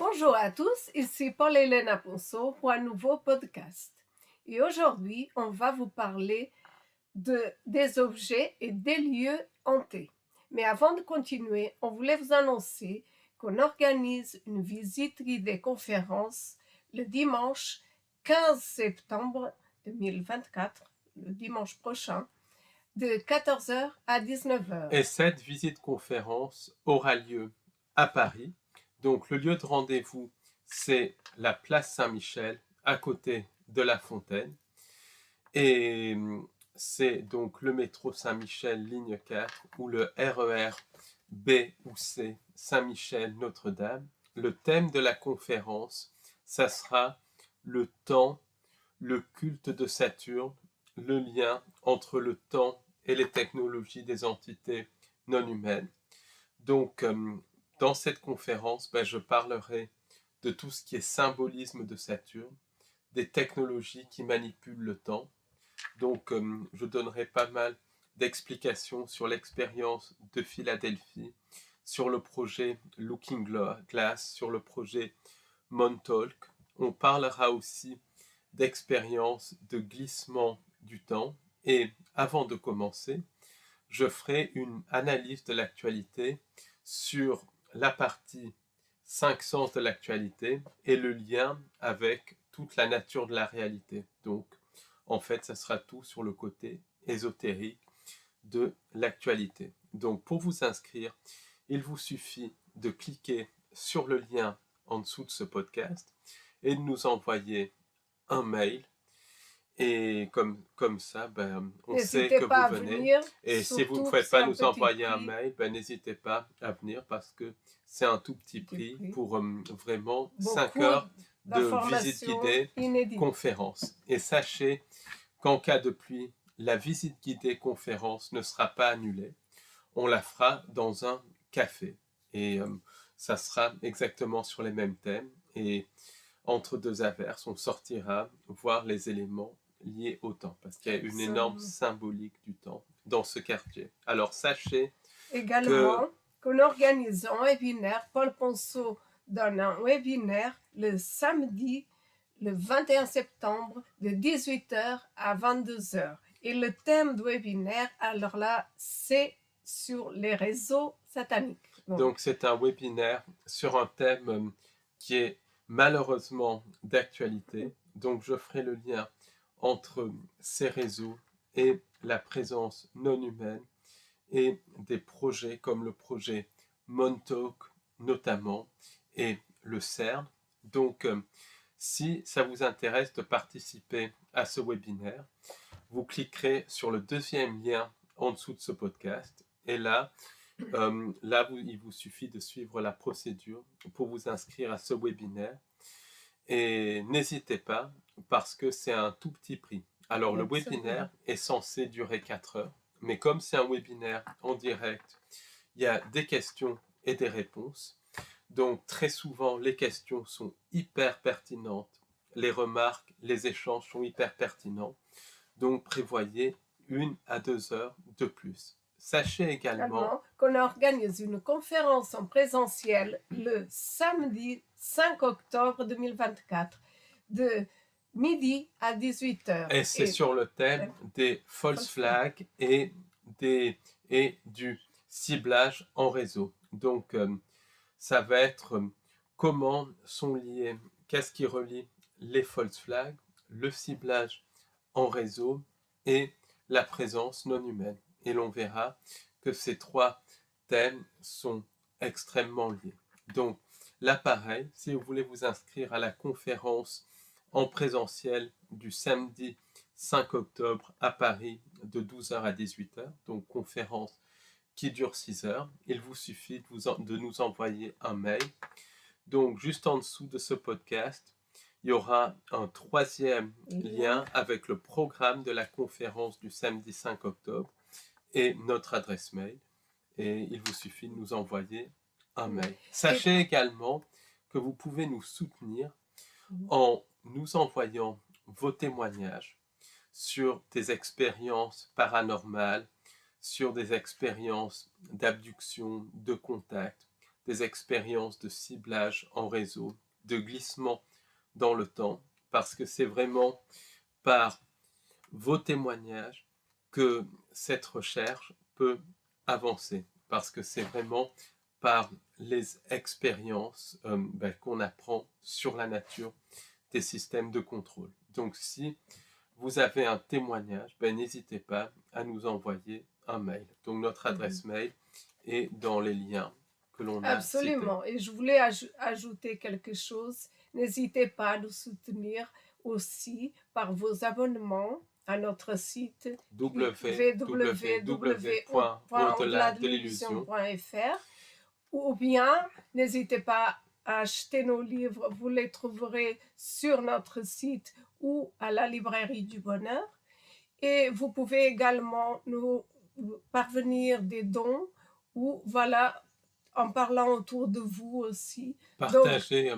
Bonjour à tous, ici Paul-Hélène Aponceau pour un nouveau podcast. Et aujourd'hui, on va vous parler des objets et des lieux hantés. Mais avant de continuer, on voulait vous annoncer qu'on organise une visite guidée conférence le dimanche 15 septembre 2024, le dimanche prochain, de 14h à 19h. Et cette visite conférence aura lieu à Paris. Donc le lieu de rendez-vous, c'est la place Saint-Michel, à côté de la Fontaine. Et c'est donc le métro Saint-Michel, ligne 4, ou le RER B ou C, Saint-Michel, Notre-Dame. Le thème de la conférence, ça sera le temps, le culte de Saturne, le lien entre le temps et les technologies des entités non humaines. Donc, dans cette conférence, je parlerai de tout ce qui est symbolisme de Saturne, des technologies qui manipulent le temps. Donc, je donnerai pas mal d'explications sur l'expérience de Philadelphie, sur le projet Looking Glass, sur le projet Montauk. On parlera aussi d'expérience de glissement du temps. Et avant de commencer, je ferai une analyse de l'actualité sur la partie 5 sens de l'actualité et le lien avec toute la nature de la réalité. Donc, en fait, ça sera tout sur le côté ésotérique de l'actualité. Donc, pour vous inscrire, il vous suffit de cliquer sur le lien en dessous de ce podcast et de nous envoyer un mail. Et comme ça, on sait que vous venez. Et si vous ne pouvez pas nous envoyer un mail, n'hésitez pas à venir parce que c'est un tout petit prix pour vraiment 5 heures de visite guidée conférence. Et sachez qu'en cas de pluie, la visite guidée conférence ne sera pas annulée. On la fera dans un café. Et ça sera exactement sur les mêmes thèmes. Et entre deux averses, on sortira voir les éléments liés au temps, parce qu'il y a une énorme symbolique du temps dans ce quartier. Alors sachez également qu'on organise un webinaire. Paul Ponceau donne un webinaire le samedi, le 21 septembre, de 18h à 22h. Et le thème du webinaire, alors là, c'est sur les réseaux sataniques. Donc c'est un webinaire sur un thème qui est malheureusement d'actualité. Donc je ferai le lien entre ces réseaux et la présence non humaine et des projets comme le projet Montauk notamment et le CERN. Donc si ça vous intéresse de participer à ce webinaire, vous cliquerez sur le deuxième lien en dessous de ce podcast et là, il vous suffit de suivre la procédure pour vous inscrire à ce webinaire. Et n'hésitez pas, parce que c'est un tout petit prix. Alors, le webinaire est censé durer 4 heures, mais comme c'est un webinaire en direct, il y a des questions et des réponses. Donc, très souvent, les questions sont hyper pertinentes. Les remarques, les échanges sont hyper pertinents. Donc, prévoyez 1 à 2 heures de plus. Sachez également qu'on organise une conférence en présentiel le samedi 5 octobre 2024 de midi à 18h. Et c'est sur le thème des false flags et du ciblage en réseau. Donc, ça va être comment sont liés, qu'est-ce qui relie les false flags, le ciblage en réseau et la présence non humaine. Et l'on verra que ces 3 thèmes sont extrêmement liés. Donc, là, pareil, si vous voulez vous inscrire à la conférence en présentiel du samedi 5 octobre à Paris de 12h à 18h, donc conférence qui dure 6 heures, il vous suffit de nous envoyer un mail. Donc, juste en dessous de ce podcast, il y aura un 3e lien avec le programme de la conférence du samedi 5 octobre et notre adresse mail. Et il vous suffit de nous envoyer un mail. Sachez également que vous pouvez nous soutenir en nous envoyant vos témoignages sur des expériences paranormales, sur des expériences d'abduction, de contact, des expériences de ciblage en réseau, de glissement dans le temps, parce que c'est vraiment par vos témoignages que cette recherche peut avancer, parce que c'est vraiment par les expériences qu'on apprend sur la nature des systèmes de contrôle. Donc si vous avez un témoignage, n'hésitez pas à nous envoyer un mail. Donc notre adresse mail est dans les liens que l'on a cités. Absolument. Et je voulais ajouter quelque chose. N'hésitez pas à nous soutenir aussi par vos abonnements à notre site www.au-delà-de-l'illusion.fr ou bien n'hésitez pas à acheter nos livres. Vous les trouverez sur notre site ou à la librairie du bonheur. Et vous pouvez également nous parvenir des dons ou voilà, en parlant autour de vous aussi. Partagez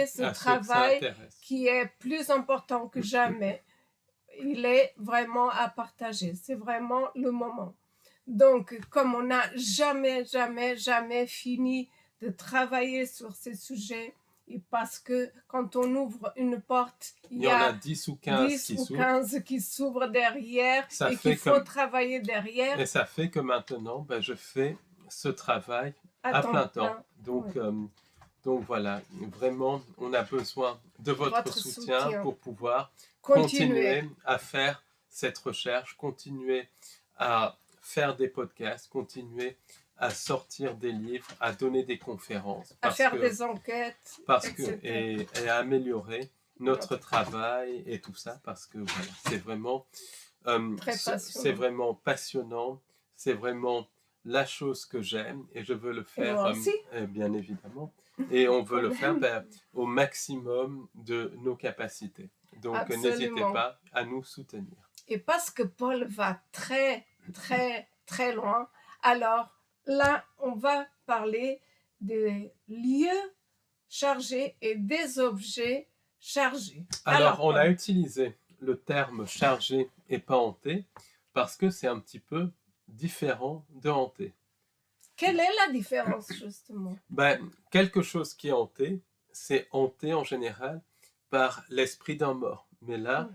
Ce travail qui est plus important que jamais. Il est vraiment à partager. C'est vraiment le moment. Donc, comme on n'a jamais fini de travailler sur ces sujets, et parce que quand on ouvre une porte, il y en a 10 ou 15 qui s'ouvrent derrière et qu'il faut travailler derrière. Et ça fait que maintenant, je fais ce travail à plein temps. Donc voilà, vraiment, on a besoin de votre soutien pour pouvoir continuer à faire cette recherche, continuer à faire des podcasts, continuer à sortir des livres, à donner des conférences, à faire des enquêtes, et à améliorer notre travail et tout ça, parce que voilà, c'est vraiment passionnant, c'est vraiment la chose que j'aime et je veux le faire bien évidemment, et on veut le faire au maximum de nos capacités. Donc n'hésitez pas à nous soutenir. Et parce que Paul va très loin, alors là, on va parler des lieux chargés et des objets chargés. Alors on a utilisé le terme chargé et pas hanté parce que c'est un petit peu différent de hanté. Quelle est la différence justement? Quelque chose qui est hanté, c'est hanté en général par l'esprit d'un mort. Mais là,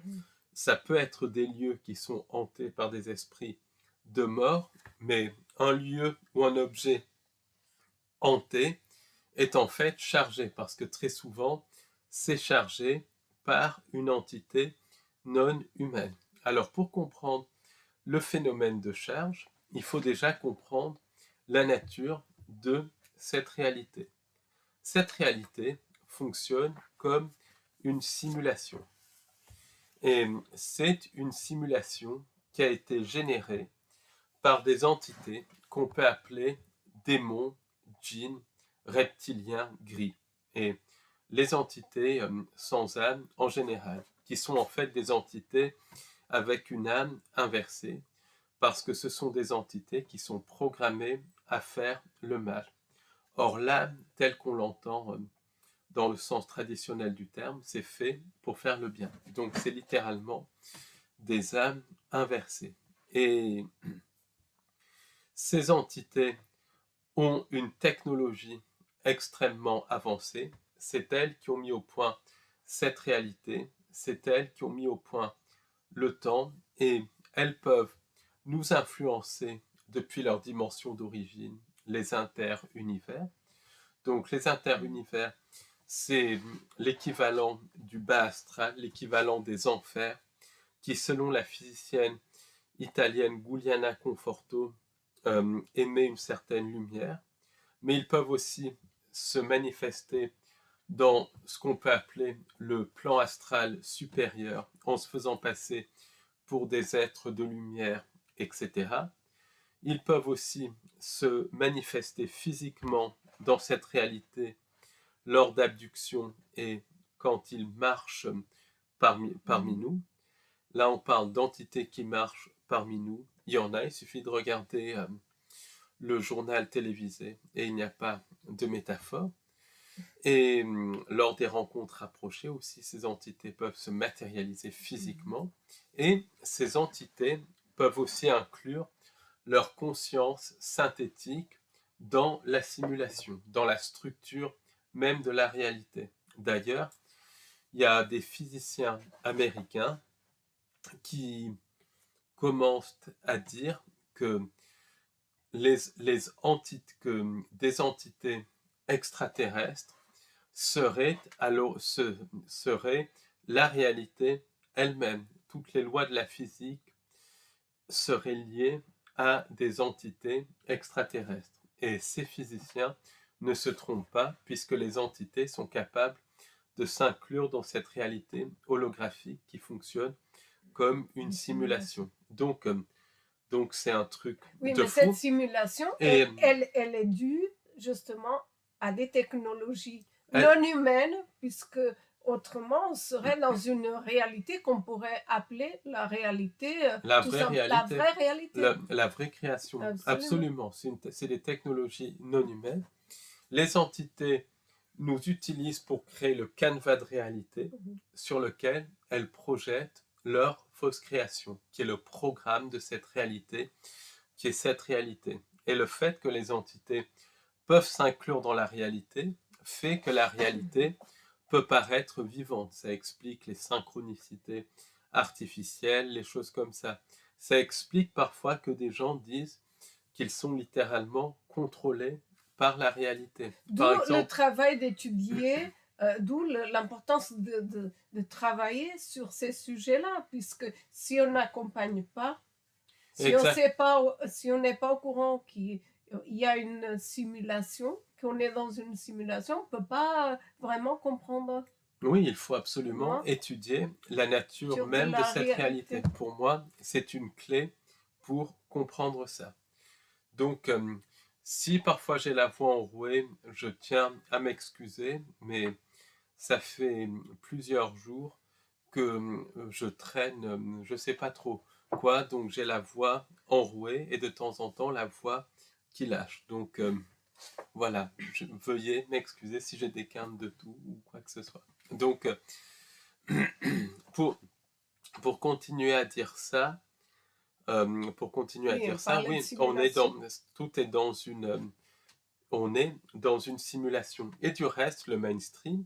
ça peut être des lieux qui sont hantés par des esprits de mort, mais un lieu ou un objet hanté est en fait chargé, parce que très souvent, c'est chargé par une entité non humaine. Alors, pour comprendre le phénomène de charge, il faut déjà comprendre la nature de cette réalité. Cette réalité fonctionne comme une simulation. Et c'est une simulation qui a été générée par des entités qu'on peut appeler démons, djinns, reptiliens, gris. Et les entités sans âme en général, qui sont en fait des entités avec une âme inversée, parce que ce sont des entités qui sont programmées à faire le mal. Or, l'âme, telle qu'on l'entend dans le sens traditionnel du terme, c'est fait pour faire le bien. Donc, c'est littéralement des âmes inversées. Et ces entités ont une technologie extrêmement avancée. C'est elles qui ont mis au point cette réalité. C'est elles qui ont mis au point le temps. Et elles peuvent nous influencer depuis leur dimension d'origine, les inter-univers. Donc, les inter-univers, c'est l'équivalent du bas astral, l'équivalent des enfers, qui, selon la physicienne italienne Giuliana Conforto, émet une certaine lumière. Mais ils peuvent aussi se manifester dans ce qu'on peut appeler le plan astral supérieur, en se faisant passer pour des êtres de lumière, etc. Ils peuvent aussi se manifester physiquement dans cette réalité lors d'abduction et quand ils marchent parmi nous. Là, on parle d'entités qui marchent parmi nous. Il y en a, il suffit de regarder le journal télévisé et il n'y a pas de métaphore. Et lors des rencontres rapprochées aussi, ces entités peuvent se matérialiser physiquement. Et ces entités peuvent aussi inclure leur conscience synthétique dans la simulation, dans la structure même de la réalité. D'ailleurs, il y a des physiciens américains qui commencent à dire que des entités extraterrestres seraient la réalité elle-même. Toutes les lois de la physique seraient liées à des entités extraterrestres. Et ces physiciens ne se trompent pas, puisque les entités sont capables de s'inclure dans cette réalité holographique qui fonctionne comme une simulation. Donc c'est un truc Oui, de mais fou. cette simulation, Et elle est due justement à des technologies non humaines, puisque autrement, on serait dans une réalité qu'on pourrait appeler la réalité, la tout vraie simple, la réalité, vraie réalité. la vraie création, Absolument. c'est des technologies non humaines. Les entités nous utilisent pour créer le canevas de réalité sur lequel elles projettent leur fausse création, qui est le programme de cette réalité, qui est cette réalité. Et le fait que les entités peuvent s'inclure dans la réalité fait que la réalité peut paraître vivante. Ça explique les synchronicités artificielles, les choses comme ça. Ça explique parfois que des gens disent qu'ils sont littéralement contrôlés par la réalité. D'où le travail d'étudier, d'où l'importance de travailler sur ces sujets-là, puisque si on n'accompagne pas, si on n'est pas au courant qu'il y a une simulation, qu'on est dans une simulation, on ne peut pas vraiment comprendre. Oui, il faut absolument étudier la nature même de cette réalité. Pour moi, c'est une clé pour comprendre ça. Donc, si parfois j'ai la voix enrouée, je tiens à m'excuser, mais ça fait plusieurs jours que je traîne, je ne sais pas trop quoi, donc j'ai la voix enrouée et de temps en temps la voix qui lâche. Donc voilà, veuillez m'excuser si j'ai des quintes de tout ou quoi que ce soit. Donc, pour continuer à dire ça, oui, tout est dans une, on est dans une simulation. Et du reste, le mainstream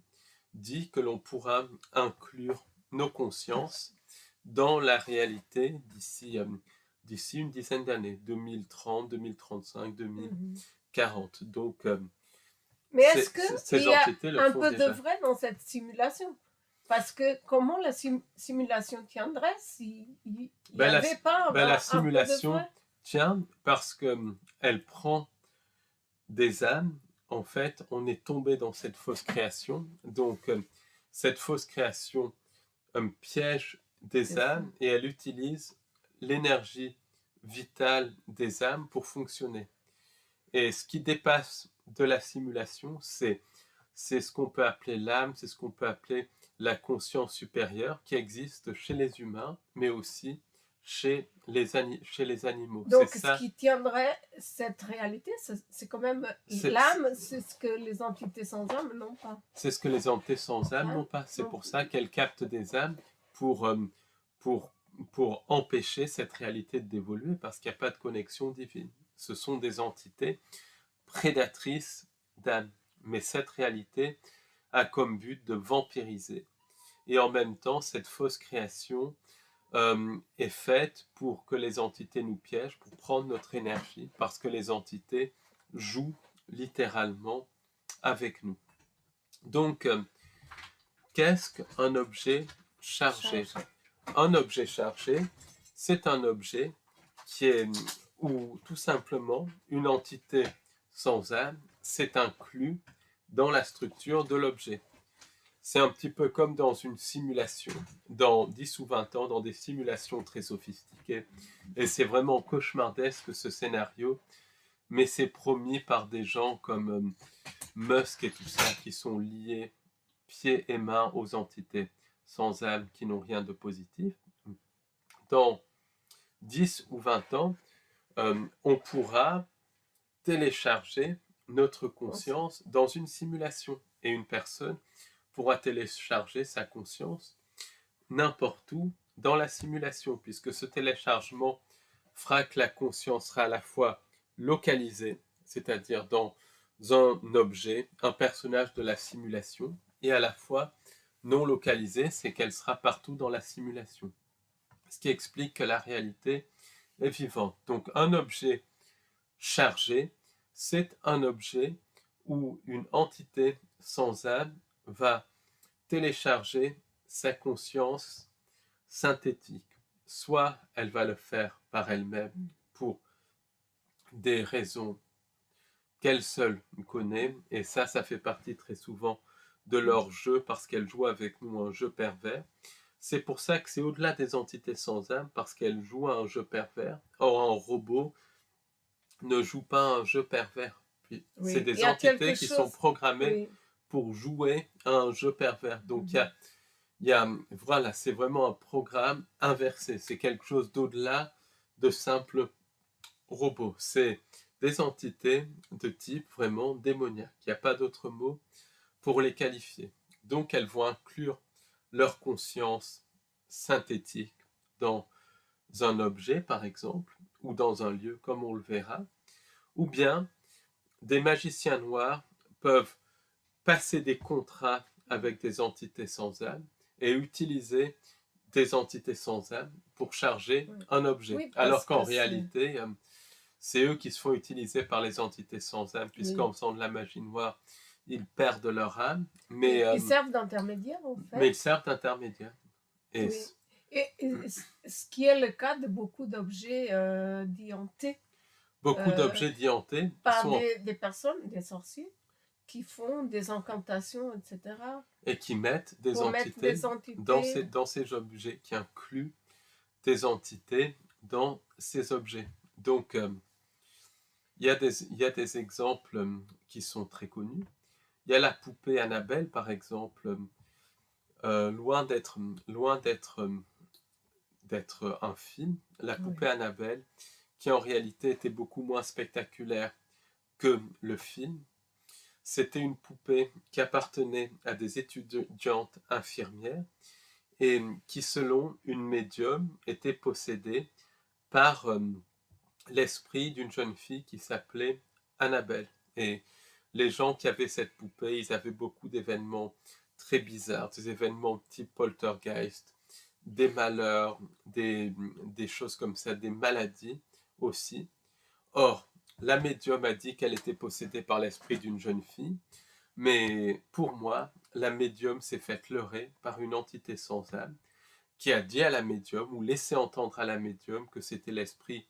dit que l'on pourra inclure nos consciences dans la réalité d'ici une dizaine d'années, 2030, 2035, 2040. Donc, mais est-ce qu'il y a un peu de vrai dans cette simulation? Parce que comment la simulation tiendrait s'il n'y avait pas la simulation tient parce qu'elle prend des âmes. En fait, on est tombé dans cette fausse création. Donc, cette fausse création piège des âmes et elle utilise l'énergie vitale des âmes pour fonctionner. Et ce qui dépasse de la simulation, c'est ce qu'on peut appeler l'âme, c'est ce qu'on peut appeler la conscience supérieure qui existe chez les humains, mais aussi chez les animaux. Donc, ce qui tiendrait cette réalité, c'est quand même l'âme, c'est ce que les entités sans âme n'ont pas. C'est ce que les entités sans âme n'ont pas. C'est pour ça qu'elles captent des âmes pour empêcher cette réalité d'évoluer, parce qu'il n'y a pas de connexion divine. Ce sont des entités prédatrices d'âme. Mais cette réalité a comme but de vampiriser. Et en même temps, cette fausse création est faite pour que les entités nous piègent, pour prendre notre énergie, parce que les entités jouent littéralement avec nous. Donc, qu'est-ce qu'un objet chargé? Un objet chargé, c'est un objet qui est, ou tout simplement, une entité sans âme, c'est inclus dans la structure de l'objet. C'est un petit peu comme dans une simulation, dans 10 ou 20 ans, dans des simulations très sophistiquées. Et c'est vraiment cauchemardesque ce scénario, mais c'est promis par des gens comme Musk et tout ça, qui sont liés pieds et mains aux entités sans âme qui n'ont rien de positif. Dans 10 ou 20 ans, on pourra télécharger notre conscience dans une simulation. Et une personne pourra télécharger sa conscience n'importe où dans la simulation, puisque ce téléchargement fera que la conscience sera à la fois localisée, c'est-à-dire dans un objet, un personnage de la simulation, et à la fois non localisée, c'est qu'elle sera partout dans la simulation. Ce qui explique que la réalité est vivante. Donc un objet chargé, c'est un objet où une entité sans âme va télécharger sa conscience synthétique. Soit elle va le faire par elle-même pour des raisons qu'elle seule connaît, et ça fait partie très souvent de leur jeu parce qu'elle joue avec nous un jeu pervers. C'est pour ça que c'est au-delà des entités sans âme, parce qu'elle joue à un jeu pervers. Or, un robot ne joue pas un jeu pervers. C'est des entités qui sont programmées pour jouer à un jeu pervers. Donc, voilà, c'est vraiment un programme inversé. C'est quelque chose d'au-delà de simples robots. C'est des entités de type vraiment démoniaque. Il n'y a pas d'autre mot pour les qualifier. Donc, elles vont inclure leur conscience synthétique dans un objet, par exemple, ou dans un lieu, comme on le verra. Ou bien, des magiciens noirs peuvent passer des contrats avec des entités sans âme et utiliser des entités sans âme pour charger un objet. Alors qu'en réalité, c'est eux qui se font utiliser par les entités sans âme, puisqu'en faisant de la magie noire, ils perdent leur âme. Mais, ils servent d'intermédiaire, en fait. Mais ils servent d'intermédiaire. Et ce qui est le cas de beaucoup d'objets dits hantés. Beaucoup d'objets dits hantés. Par des personnes, des sorciers, qui font des incantations, etc. Et qui mettent des entités dans ces objets, qui incluent des entités dans ces objets. Donc, il y a des exemples qui sont très connus. Il y a la poupée Annabelle, par exemple, loin d'être un film. La poupée Annabelle, qui en réalité était beaucoup moins spectaculaire que le film. C'était une poupée qui appartenait à des étudiantes infirmières et qui, selon une médium, était possédée par l'esprit d'une jeune fille qui s'appelait Annabelle. Et les gens qui avaient cette poupée, ils avaient beaucoup d'événements très bizarres, des événements type poltergeist, des malheurs, des choses comme ça, des maladies aussi. Or, la médium a dit qu'elle était possédée par l'esprit d'une jeune fille, mais pour moi, la médium s'est faite leurrer par une entité sans âme qui a dit à la médium, ou laissé entendre à la médium, que c'était l'esprit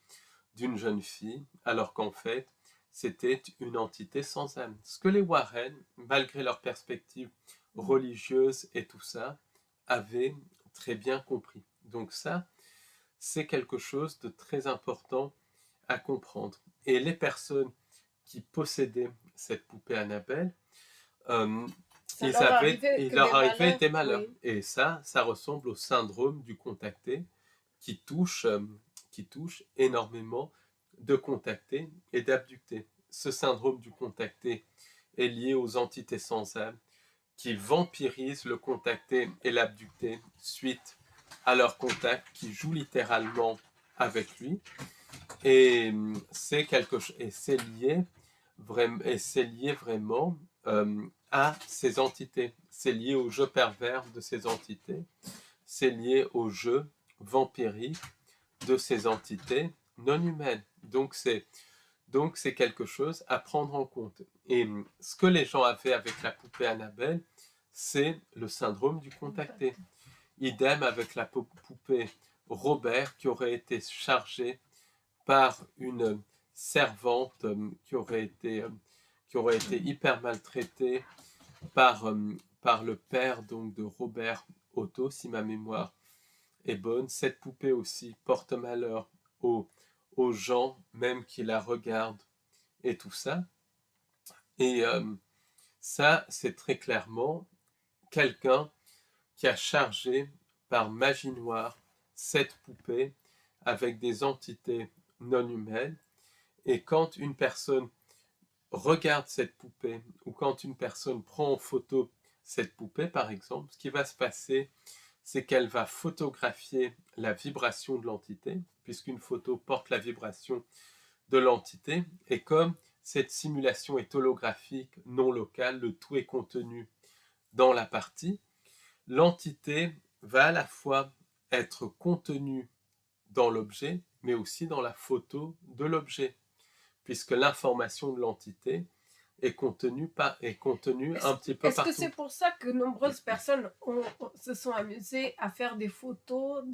d'une jeune fille, alors qu'en fait, c'était une entité sans âme. Ce que les Warren, malgré leur perspective religieuse et tout ça, avaient très bien compris. Donc ça, c'est quelque chose de très important à comprendre. Et les personnes qui possédaient cette poupée Annabelle, il leur arrivait des malheurs. Oui. Et ça ressemble au syndrome du contacté qui touche énormément de contactés et d'abductés. Ce syndrome du contacté est lié aux entités sans âme qui vampirisent le contacté et l'abducté suite à leur contact, qui joue littéralement avec lui. Et c'est lié vraiment à ces entités. C'est lié au jeu pervers de ces entités. C'est lié au jeu vampirique de ces entités non humaines. Donc c'est quelque chose à prendre en compte. Et ce que les gens avaient avec la poupée Annabelle, c'est le syndrome du contacté. Idem avec la poupée Robert, qui aurait été chargée par une servante qui aurait été hyper maltraitée par le père donc de Robert Otto, si ma mémoire est bonne. Cette poupée aussi porte malheur aux gens même qui la regardent et tout ça. Et ça, c'est très clairement quelqu'un qui a chargé par magie noire cette poupée avec des entités non humaines. Et quand une personne regarde cette poupée, ou quand une personne prend en photo cette poupée, par exemple, ce qui va se passer, c'est qu'elle va photographier la vibration de l'entité, puisqu'une photo porte la vibration de l'entité, et comme cette simulation est holographique, non locale, le tout est contenu dans la partie. L'entité va à la fois être contenue dans l'objet, mais aussi dans la photo de l'objet, puisque l'information de l'entité est contenue un petit peu Est-ce que partout. c'est pour ça que nombreuses personnes se sont amusées à faire des photos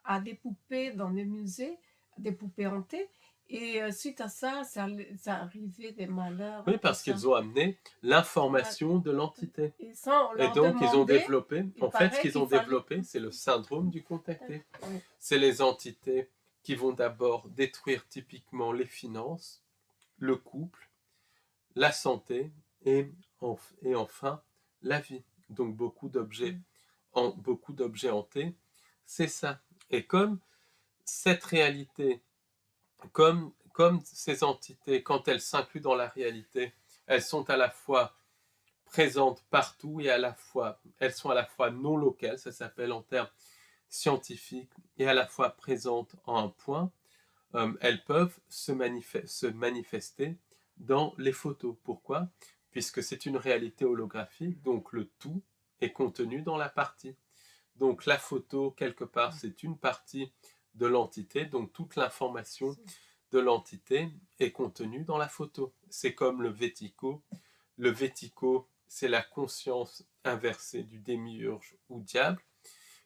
à des poupées dans des musées, des poupées hantées, et suite à ça, ça arrivait des malheurs. Oui, parce qu'ils ont amené l'information de l'entité. Et ça, on Et leur donc, ils ont demandait, développé, en fait, ce qu'ils ont développé, c'est le syndrome du contacté. Oui. C'est les entités qui vont d'abord détruire typiquement les finances, le couple, la santé et enfin la vie. Donc beaucoup d'objets hantés, c'est ça. Et comme cette réalité, comme ces entités, quand elles s'incluent dans la réalité, elles sont à la fois présentes partout et elles sont à la fois non locales, ça s'appelle en termes scientifiques, et à la fois présentes en un point, elles peuvent se manifester dans les photos. Pourquoi? Puisque c'est une réalité holographique, donc le tout est contenu dans la partie. Donc la photo, quelque part, c'est une partie de l'entité, donc toute l'information de l'entité est contenue dans la photo. C'est comme le Vético. Le Vético, c'est la conscience inversée du démiurge ou diable.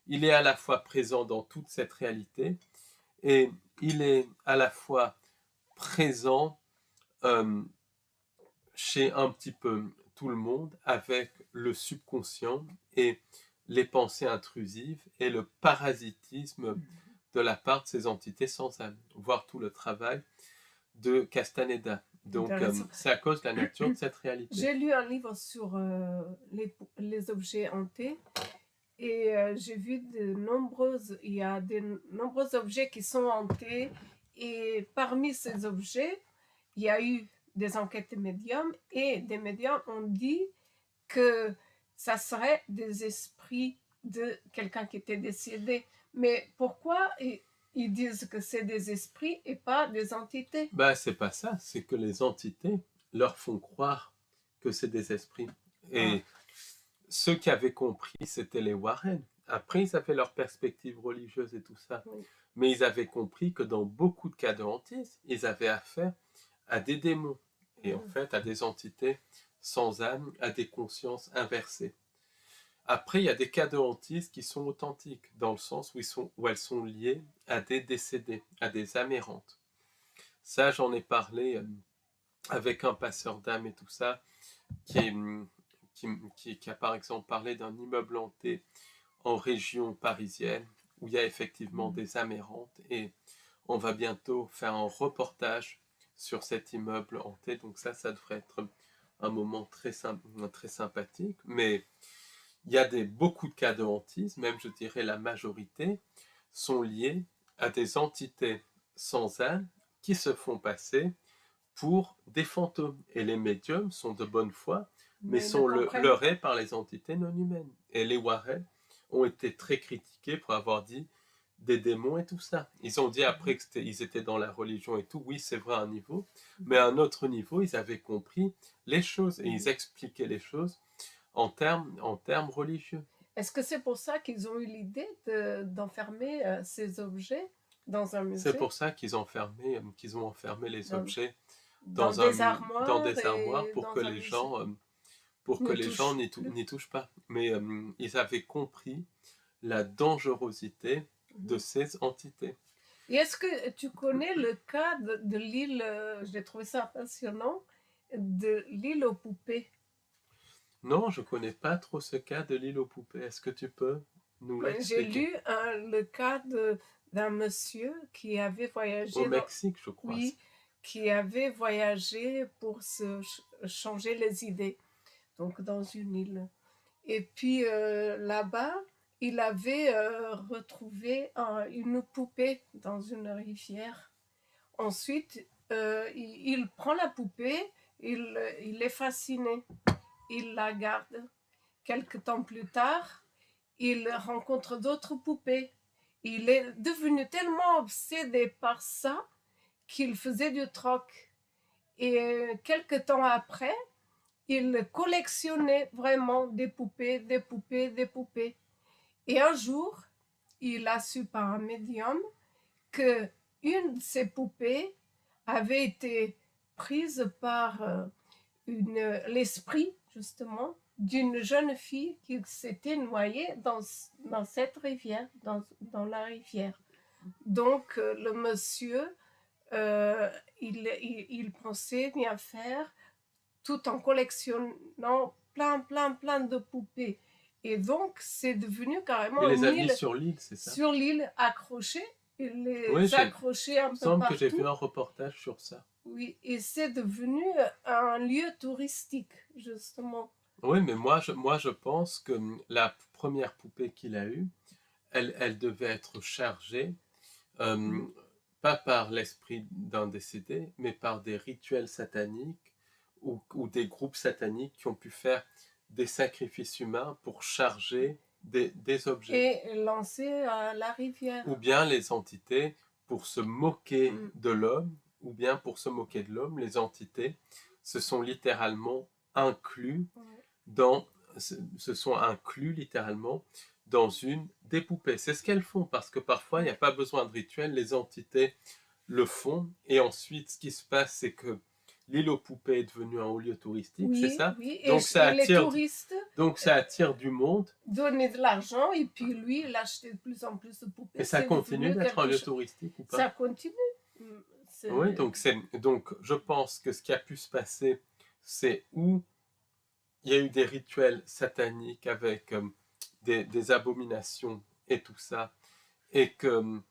Il est à la fois présent dans toute cette réalité, et il est à la fois présent chez un petit peu tout le monde, avec le subconscient et les pensées intrusives et le parasitisme de la part de ces entités sans âme, voire tout le travail de Castaneda. Donc c'est à cause de la nature de cette réalité. J'ai lu un livre sur les objets hantés, et j'ai vu il y a de nombreux objets qui sont hantés, et parmi ces objets, il y a eu des enquêtes de médiums, et des médiums ont dit que ça serait des esprits de quelqu'un qui était décédé. Mais pourquoi ils disent que c'est des esprits et pas des entités? Ben, c'est pas ça, c'est que les entités leur font croire que c'est des esprits. Et ceux qui avaient compris, c'était les Warren. Après, ils avaient leur perspective religieuse et tout ça. Oui. Mais ils avaient compris que dans beaucoup de cas de hantise, ils avaient affaire à des démons. Et en fait, à des entités sans âme, à des consciences inversées. Après, il y a des cas de hantise qui sont authentiques, dans le sens où elles sont liées à des décédés, à des âmes errantes. Ça, j'en ai parlé avec un passeur d'âme et tout ça, qui a par exemple parlé d'un immeuble hanté en région parisienne, où il y a effectivement des âmes errantes, et on va bientôt faire un reportage sur cet immeuble hanté, donc ça devrait être un moment très sympathique, mais il y a beaucoup de cas de hantise, même je dirais la majorité, sont liés à des entités sans âme qui se font passer pour des fantômes. Et les médiums sont de bonne foi, mais sont leurrés par les entités non humaines. Et les Warren ont été très critiqués pour avoir dit des démons et tout ça. Ils ont dit après qu'ils étaient dans la religion et tout, oui c'est vrai à un niveau, mais à un autre niveau, ils avaient compris les choses et ils expliquaient les choses en termes religieux. Est-ce que c'est pour ça qu'ils ont eu l'idée d'enfermer ces objets dans un musée? C'est pour ça qu'ils ont enfermé les objets dans des armoires pour que les gens n'y touchent pas. Mais ils avaient compris la dangerosité de ces entités. Et est-ce que tu connais le cas de l'île, j'ai trouvé ça passionnant, de l'île aux poupées? Non, je ne connais pas trop ce cas de l'île aux poupées. Est-ce que tu peux nous l'expliquer? J'ai lu le cas d'un monsieur qui avait voyagé au Mexique, je crois. Oui, qui avait voyagé pour se changer les idées, donc dans une île. Et puis là-bas, il avait retrouvé une poupée dans une rivière. Ensuite, il prend la poupée, il est fasciné, il la garde. Quelque temps plus tard, il rencontre d'autres poupées. Il est devenu tellement obsédé par ça qu'il faisait du troc. Et quelque temps après, il collectionnait vraiment des poupées, des poupées, des poupées. Et un jour, il a su par un médium que une de ces poupées avait été prise par l'esprit, justement, d'une jeune fille qui s'était noyée dans cette rivière, dans la rivière. Donc, le monsieur, il pensait bien faire tout en collectionnant plein de poupées. Et donc, c'est devenu carrément Il les a une mis île sur l'île, c'est ça? sur l'île accrochée. Il Oui, les accrochait un il me peu semble que j'ai partout. vu un reportage sur ça. Oui, et c'est devenu un lieu touristique, justement. Oui, mais moi, je pense que la première poupée qu'il a eue, elle devait être chargée, pas par l'esprit d'un décédé, mais par des rituels sataniques ou des groupes sataniques qui ont pu faire des sacrifices humains pour charger des objets. Et lancé à la rivière. Ou bien les entités, pour se moquer de l'homme, ou bien pour se moquer de l'homme, les entités se sont littéralement inclus se sont inclus littéralement dans une des poupées. C'est ce qu'elles font, parce que parfois, il n'y a pas besoin de rituel, les entités le font, et ensuite, ce qui se passe, c'est que l'île aux poupées est devenue un haut lieu touristique, c'est ça? Oui, Donc les touristes ça attire du monde. donnaient de l'argent, et puis lui, il achetait de plus en plus de poupées. Et ça continue d'être un lieu touristique ou pas? Ça continue. Oui, donc je pense que ce qui a pu se passer, c'est où il y a eu des rituels sataniques avec des abominations et tout ça, et que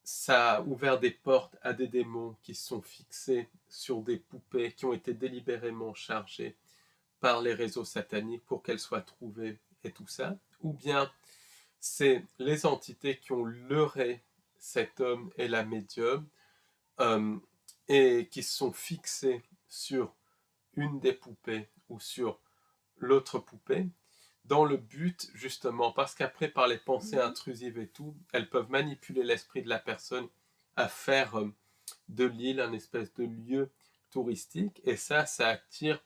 ça a ouvert des portes à des démons qui sont fixés sur des poupées qui ont été délibérément chargées par les réseaux sataniques pour qu'elles soient trouvées et tout ça, ou bien c'est les entités qui ont leurré cet homme et la médium et qui se sont fixées sur une des poupées ou sur l'autre poupée, dans le but justement, parce qu'après par les pensées intrusives et tout, elles peuvent manipuler l'esprit de la personne à faire de l'île un espèce de lieu touristique, et ça attire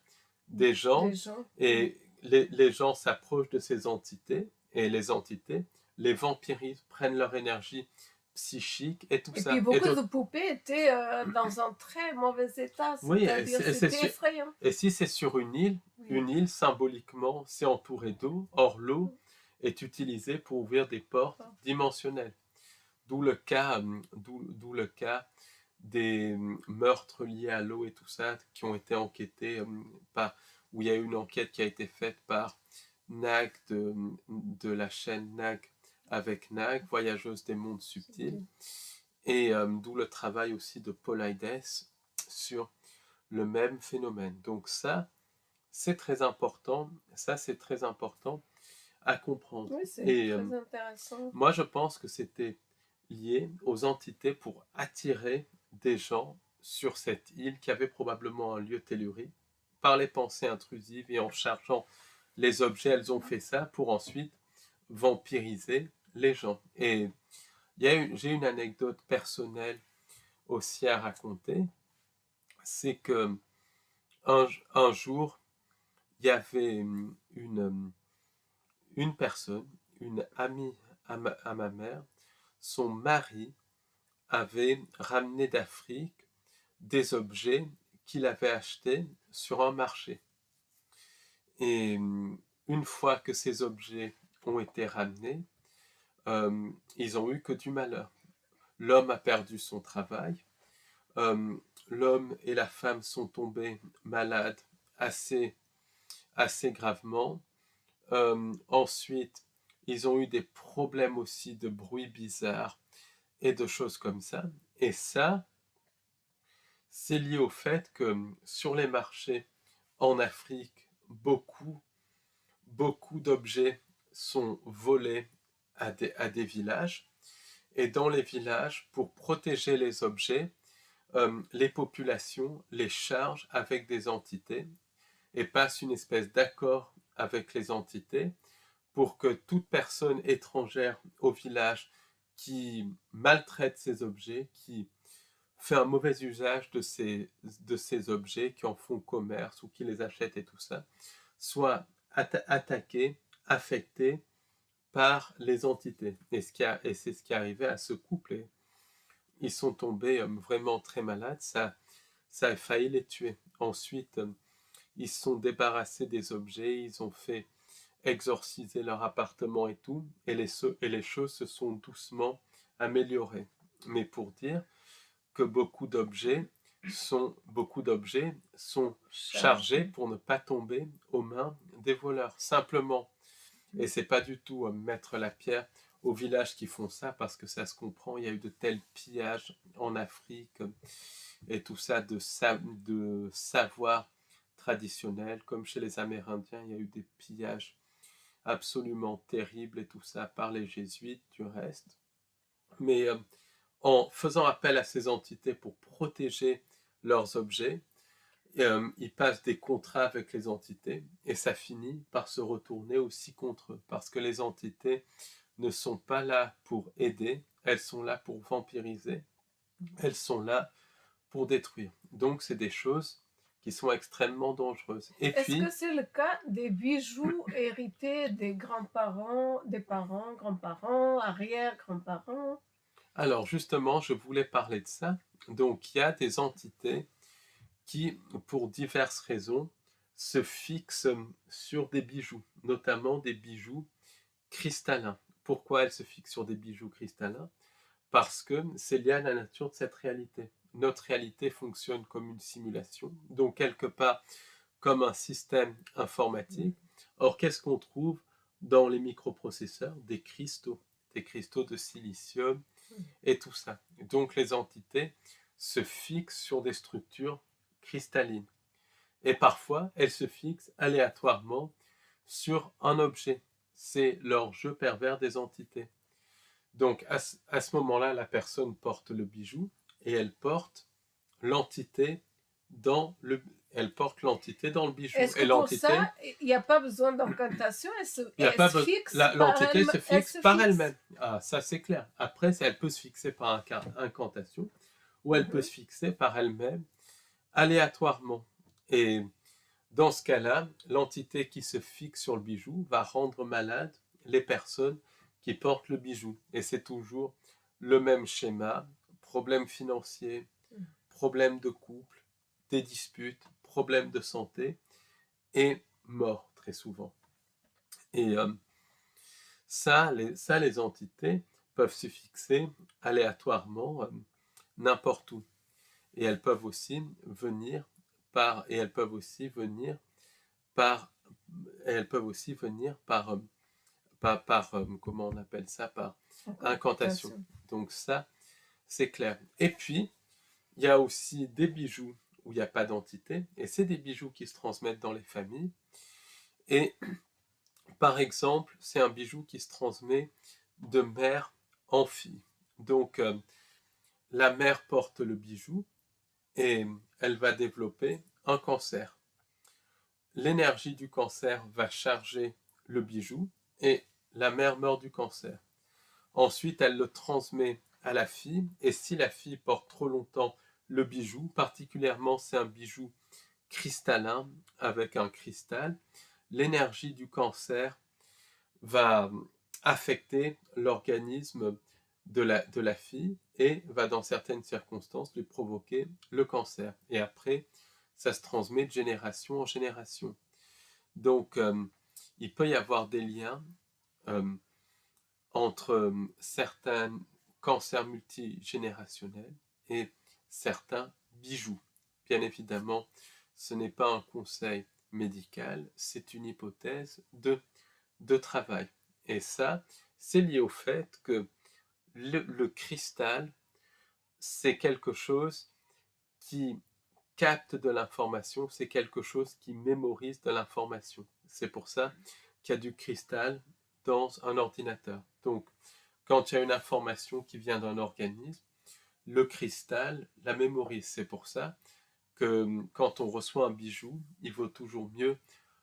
des gens, et les gens s'approchent de ces entités, et les entités les vampirisent, prennent leur énergie psychique et tout ça. Et puis beaucoup de poupées étaient dans un très mauvais état, c'est-à-dire c'était effrayant. Et si c'est sur une île symboliquement c'est entouré d'eau, or l'eau est utilisée pour ouvrir des portes dimensionnelles. D'où le cas des meurtres liés à l'eau et tout ça qui ont été enquêtés où il y a eu une enquête qui a été faite par Nag de la chaîne Nag avec Nag, voyageuse des mondes subtils, et d'où le travail aussi de Paul Aides sur le même phénomène. Donc ça, c'est très important. Ça, c'est très important à comprendre. Oui, c'est très intéressant. Moi, je pense que c'était lié aux entités pour attirer des gens sur cette île qui avait probablement un lieu tellurique. Par les pensées intrusives et en chargeant les objets, elles ont fait ça pour ensuite vampiriser les gens. Et j'ai une anecdote personnelle aussi à raconter. C'est que un jour, il y avait une personne, une amie à ma mère, son mari avait ramené d'Afrique des objets qu'il avait achetés sur un marché. Et une fois que ces objets ont été ramenés, ils ont eu que du malheur. L'homme a perdu son travail, l'homme et la femme sont tombés malades assez gravement. Ensuite, ils ont eu des problèmes aussi de bruit bizarre et de choses comme ça. Et ça, c'est lié au fait que sur les marchés en Afrique, beaucoup d'objets sont volés à des villages. Et dans les villages, pour protéger les objets, les populations les chargent avec des entités et passent une espèce d'accord avec les entités pour que toute personne étrangère au village qui maltraite ces objets, qui fait un mauvais usage de ces objets, qui en font commerce ou qui les achètent et tout ça, soit attaqués, affectés par les entités. Et c'est ce qui arrivait à ce couple. Et ils sont tombés vraiment très malades. Ça a failli les tuer. Ensuite, ils se sont débarrassés des objets, ils ont fait exorciser leur appartement et tout, et les choses se sont doucement améliorées. Mais pour dire que beaucoup d'objets sont chargés pour ne pas tomber aux mains des voleurs. Simplement, et c'est pas du tout mettre la pierre aux villages qui font ça, parce que ça se comprend, il y a eu de tels pillages en Afrique et tout ça de savoir traditionnel, comme chez les Amérindiens, il y a eu des pillages absolument terribles et tout ça par les jésuites du reste. Mais en faisant appel à ces entités pour protéger leurs objets, ils passent des contrats avec les entités et ça finit par se retourner aussi contre eux, parce que les entités ne sont pas là pour aider, elles sont là pour vampiriser, elles sont là pour détruire. Donc c'est des choses qui sont extrêmement dangereuses. Et Est-ce puis, que c'est le cas des bijoux hérités des grands-parents, des parents, grands-parents, arrière-grands-parents? alors justement, je voulais parler de ça. Donc il y a des entités qui, pour diverses raisons, se fixent sur des bijoux, notamment des bijoux cristallins. Pourquoi elles se fixent sur des bijoux cristallins? Parce que c'est lié à la nature de cette réalité. Notre réalité fonctionne comme une simulation, donc quelque part comme un système informatique. Or, qu'est-ce qu'on trouve dans les microprocesseurs? Des cristaux de silicium et tout ça. Donc les entités se fixent sur des structures cristallines. Et parfois, elles se fixent aléatoirement sur un objet. C'est leur jeu pervers des entités. Donc à ce moment-là, la personne porte le bijou et elle porte l'entité dans le bijou. Est-ce que Et pour l'entité, ça, il n'y a pas besoin d'incantation? il y a Elle pas se fixe par l'entité se elle fixe se par fixe. elle-même. Ah, ça c'est clair. Après, elle peut se fixer par incantation ou elle peut se fixer par elle-même aléatoirement. Et dans ce cas-là, l'entité qui se fixe sur le bijou va rendre malade les personnes qui portent le bijou. Et c'est toujours le même schéma: problème financier, problème de couple, des disputes, problèmes de santé et mort très souvent. Et les entités peuvent se fixer aléatoirement n'importe où. Et elles peuvent aussi venir par par comment on appelle ça, par incantation. Donc ça, c'est clair. Et puis, il y a aussi des bijoux où il n'y a pas d'entité, et c'est des bijoux qui se transmettent dans les familles. Et par exemple, c'est un bijou qui se transmet de mère en fille. Donc, la mère porte le bijou et elle va développer un cancer. L'énergie du cancer va charger le bijou et la mère meurt du cancer. Ensuite, elle le transmet à la fille, et si la fille porte trop longtemps le bijou, particulièrement c'est un bijou cristallin avec un cristal, l'énergie du cancer va affecter l'organisme de la fille et va dans certaines circonstances lui provoquer le cancer. Et après, ça se transmet de génération en génération. Donc, il peut y avoir des liens entre certains cancers multigénérationnels et certains bijoux. Bien évidemment, ce n'est pas un conseil médical, c'est une hypothèse de travail. Et ça, c'est lié au fait que le cristal, c'est quelque chose qui capte de l'information, c'est quelque chose qui mémorise de l'information. C'est pour ça qu'il y a du cristal dans un ordinateur. Donc, quand il y a une information qui vient d'un organisme, le cristal la mémorise. C'est pour ça que quand on reçoit un bijou, il vaut toujours mieux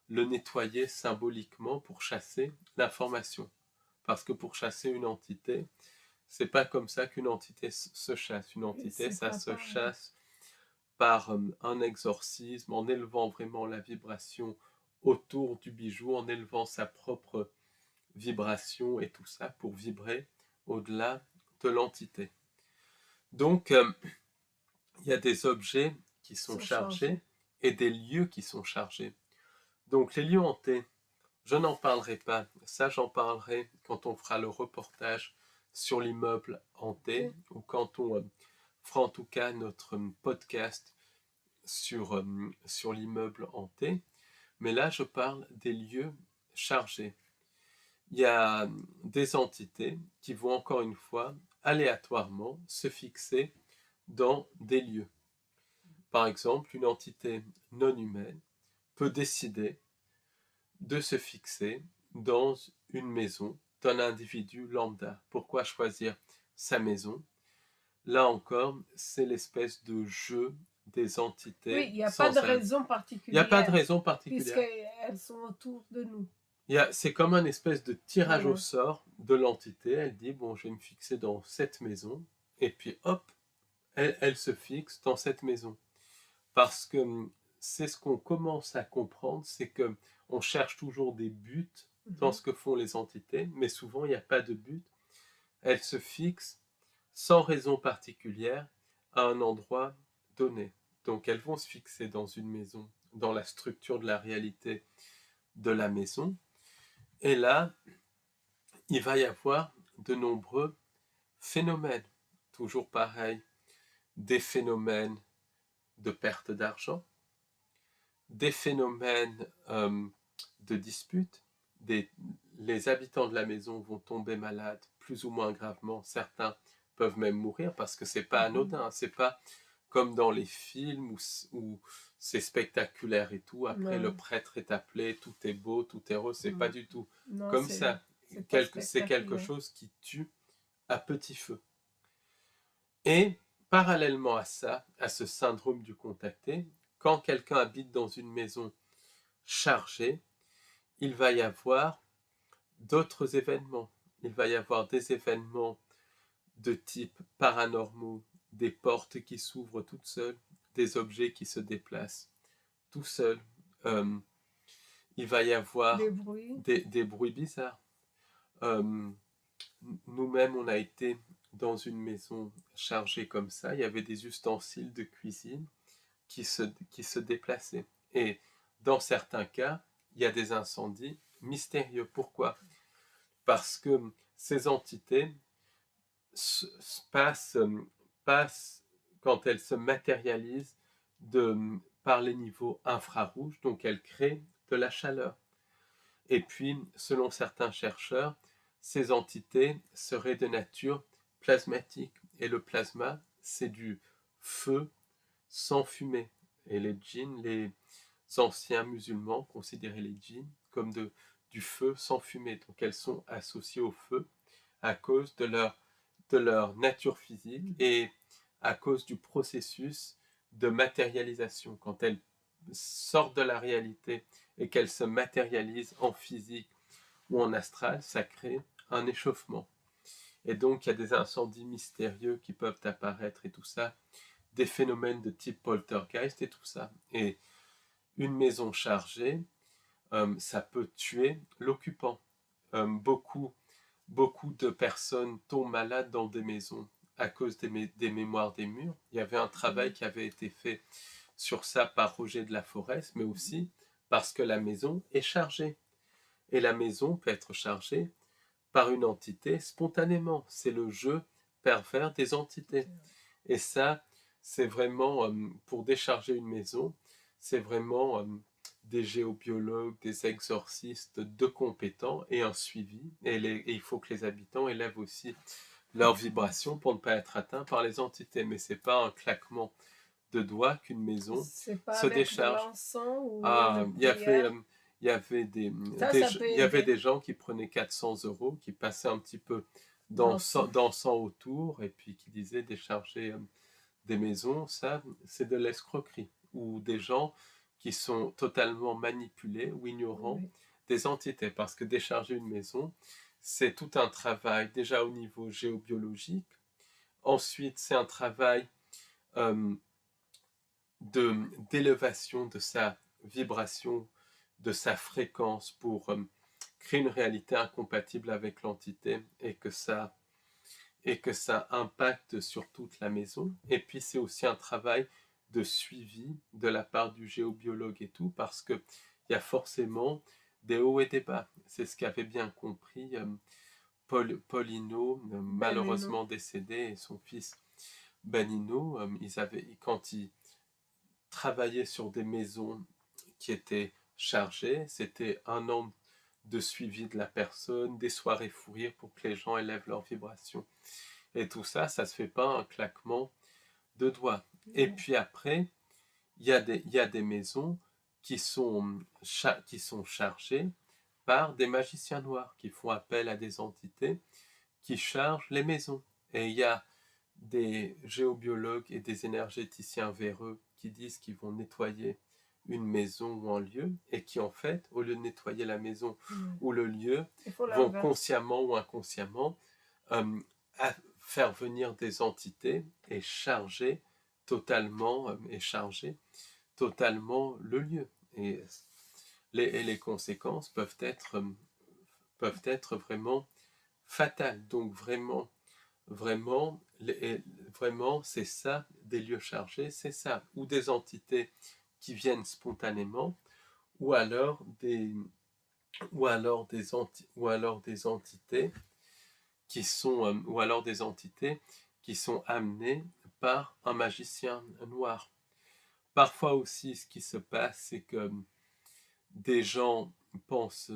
le nettoyer symboliquement pour chasser l'information. Parce que pour chasser une entité, C'est pas comme ça qu'une entité se chasse. Une entité, C'est ça pas se pareil. chasse par un exorcisme, en élevant vraiment la vibration autour du bijou, en élevant sa propre vibration et tout ça pour vibrer au-delà de l'entité. Donc, il y a des objets qui sont chargés et des lieux qui sont chargés. Donc, les lieux hantés, je n'en parlerai pas. Ça, j'en parlerai quand on fera le reportage sur l'immeuble hanté ou quand on fera en tout cas notre podcast sur l'immeuble hanté. Mais là, je parle des lieux chargés. Il y a des entités qui vont encore une fois aléatoirement se fixer dans des lieux. Par exemple, une entité non humaine peut décider de se fixer dans une maison d'un individu lambda. Pourquoi choisir sa maison? Là encore, c'est l'espèce de jeu des entités. Oui, il n'y a pas de raison particulière. Il n'y a pas de raison particulière. Puisqu'elles sont autour de nous. C'est comme un espèce de tirage au sort de l'entité. Elle dit, bon, je vais me fixer dans cette maison. Et puis, hop, elle se fixe dans cette maison. Parce que c'est ce qu'on commence à comprendre, c'est qu'on cherche toujours des buts dans ce que font les entités, mais souvent, il n'y a pas de but. Elles se fixent sans raison particulière à un endroit donné. Donc, elles vont se fixer dans une maison, dans la structure de la réalité de la maison. Et là, il va y avoir de nombreux phénomènes. Toujours pareil, des phénomènes de perte d'argent, des phénomènes de disputes. Les habitants de la maison vont tomber malades plus ou moins gravement. Certains peuvent même mourir parce que c'est pas anodin. C'est pas comme dans les films où c'est spectaculaire et tout. Après, le prêtre est appelé, tout est beau, tout est rose. C'est pas du tout comme ça. C'est quelque chose qui tue à petit feu. Et parallèlement à ça, à ce syndrome du contacté, quand quelqu'un habite dans une maison chargée, il va y avoir d'autres événements. Il va y avoir des événements de type paranormaux, des portes qui s'ouvrent toutes seules, des objets qui se déplacent tout seuls. Il va y avoir des bruits bizarres. Nous-mêmes, on a été dans une maison chargée comme ça. Il y avait des ustensiles de cuisine qui se déplaçaient. Et dans certains cas, il y a des incendies mystérieux. Pourquoi? Parce que ces entités passent quand elles se matérialisent par les niveaux infrarouges, donc elles créent de la chaleur. Et puis, selon certains chercheurs, ces entités seraient de nature plasmatique. Et le plasma, c'est du feu sans fumée. Et les djinns, les anciens musulmans considéraient les djinns comme du feu sans fumée. Donc elles sont associées au feu à cause de leur nature physique et à cause du processus de matérialisation. Quand elles sortent de la réalité et qu'elles se matérialisent en physique ou en astral, ça crée un échauffement. Et donc il y a des incendies mystérieux qui peuvent apparaître et tout ça, des phénomènes de type poltergeist et tout ça. Et une maison chargée, ça peut tuer l'occupant. Beaucoup de personnes tombent malades dans des maisons à cause des mémoires des murs. Il y avait un travail qui avait été fait sur ça par Roger de la Forest, mais aussi parce que la maison est chargée. Et la maison peut être chargée par une entité spontanément. C'est le jeu pervers des entités. Et ça, c'est vraiment, pour décharger une maison, c'est vraiment des géobiologues, des exorcistes de compétents et un suivi. Et il faut que les habitants élèvent aussi leur vibration pour ne pas être atteints par les entités. Mais ce n'est pas un claquement de doigts qu'une maison se décharge. Il y avait des gens qui prenaient 400 €, qui passaient un petit peu d'encens autour et puis qui disaient décharger des maisons. Ça, c'est de l'escroquerie. Ou des gens qui sont totalement manipulés ou ignorants des entités. Parce que décharger une maison, c'est tout un travail déjà au niveau géobiologique. Ensuite, c'est un travail euh, d'élévation de sa vibration, de sa fréquence pour créer une réalité incompatible avec l'entité et que ça impacte sur toute la maison. Et puis c'est aussi un travail de suivi de la part du géobiologue et tout, parce qu'il y a forcément des hauts et des bas. C'est ce qu'avait bien compris Paulino, malheureusement décédé, et son fils Benino. Quand ils travaillaient sur des maisons qui étaient chargées, c'était un an de suivi de la personne, des soirées fou rire pour que les gens élèvent leur vibration. Et tout ça, ça se fait pas un claquement de doigts. Et puis après, il y a des maisons qui sont chargées par des magiciens noirs qui font appel à des entités qui chargent les maisons. Et il y a des géobiologues et des énergéticiens véreux qui disent qu'ils vont nettoyer une maison ou un lieu et qui en fait, au lieu de nettoyer la maison ou le lieu, vont consciemment ou inconsciemment faire venir des entités et charger totalement le lieu. Et les conséquences peuvent être vraiment fatales. Donc vraiment, c'est ça, des lieux chargés, c'est ça, ou des entités qui viennent spontanément, ou alors des entités qui sont amenées par un magicien noir. Parfois aussi, ce qui se passe, c'est que des gens pensent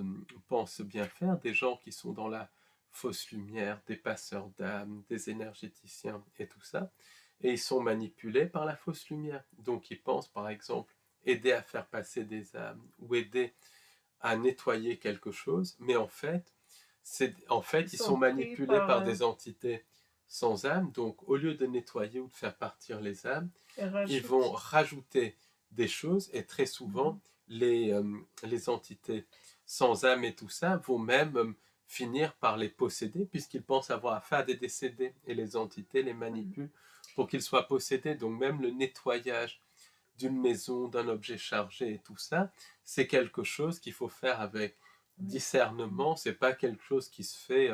bien faire, des gens qui sont dans la fausse lumière, des passeurs d'âme, des énergéticiens et tout ça, et ils sont manipulés par la fausse lumière. Donc ils pensent, par exemple, aider à faire passer des âmes ou aider à nettoyer quelque chose, mais en fait, ils sont manipulés par des entités sans âme. Donc au lieu de nettoyer ou de faire partir les âmes, ils vont rajouter des choses, et très souvent, les entités sans âme et tout ça vont même finir par les posséder, puisqu'ils pensent avoir affaire à des décédés, et les entités les manipulent pour qu'ils soient possédés. Donc même le nettoyage d'une maison, d'un objet chargé et tout ça, c'est quelque chose qu'il faut faire avec discernement. C'est pas quelque chose qui se fait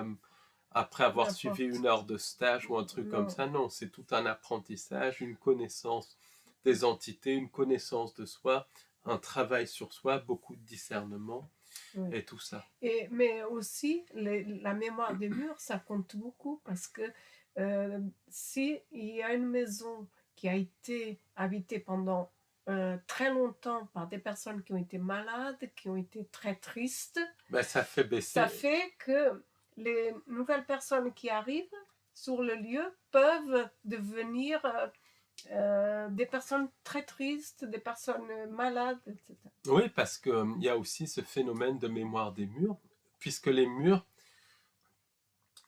après avoir suivi une heure de stage ou un truc comme ça. Non, c'est tout un apprentissage, une connaissance des entités, une connaissance de soi, un travail sur soi, beaucoup de discernement et tout ça. Mais aussi, la mémoire des murs, ça compte beaucoup, parce que si il y a une maison qui a été habitée pendant très longtemps par des personnes qui ont été malades, qui ont été très tristes, ça fait baisser. Ça fait que les nouvelles personnes qui arrivent sur le lieu peuvent devenir des personnes très tristes, des personnes malades, etc. Oui, parce qu'il y a aussi ce phénomène de mémoire des murs, puisque les murs,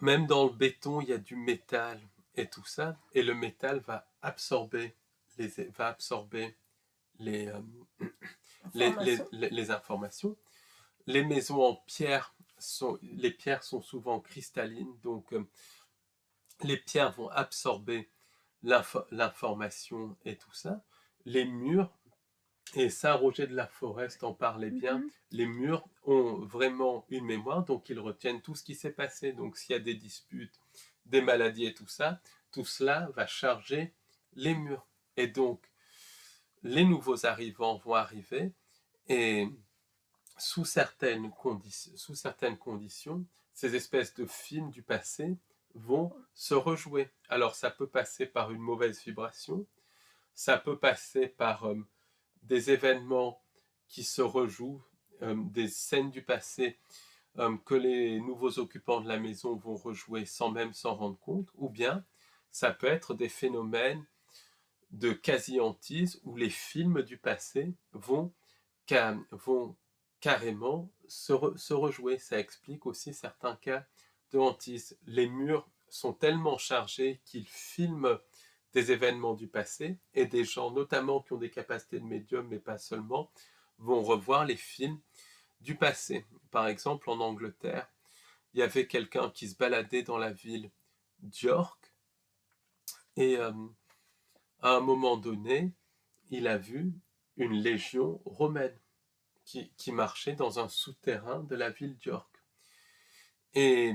même dans le béton, il y a du métal et tout ça, et le métal va absorber les informations. Les maisons en pierre, les pierres sont souvent cristallines, donc les pierres vont absorber l'information et tout ça. Les murs, et ça, Roger de la Forest en parlait bien, les murs ont vraiment une mémoire, donc ils retiennent tout ce qui s'est passé. Donc s'il y a des disputes, des maladies et tout ça, tout cela va charger les murs. Et donc, les nouveaux arrivants vont arriver, et sous certaines conditions, ces espèces de films du passé vont se rejouer. Alors ça peut passer par une mauvaise vibration, ça peut passer par des événements qui se rejouent, des scènes du passé que les nouveaux occupants de la maison vont rejouer sans même s'en rendre compte, ou bien ça peut être des phénomènes de quasi-hantise où les films du passé vont carrément se rejouer. Ça explique aussi certains cas de hantise. Les murs sont tellement chargés qu'ils filment des événements du passé, et des gens, notamment qui ont des capacités de médium, mais pas seulement, vont revoir les films du passé. Par exemple, en Angleterre, il y avait quelqu'un qui se baladait dans la ville d'York et à un moment donné, il a vu une légion romaine qui marchait dans un souterrain de la ville d'York. Et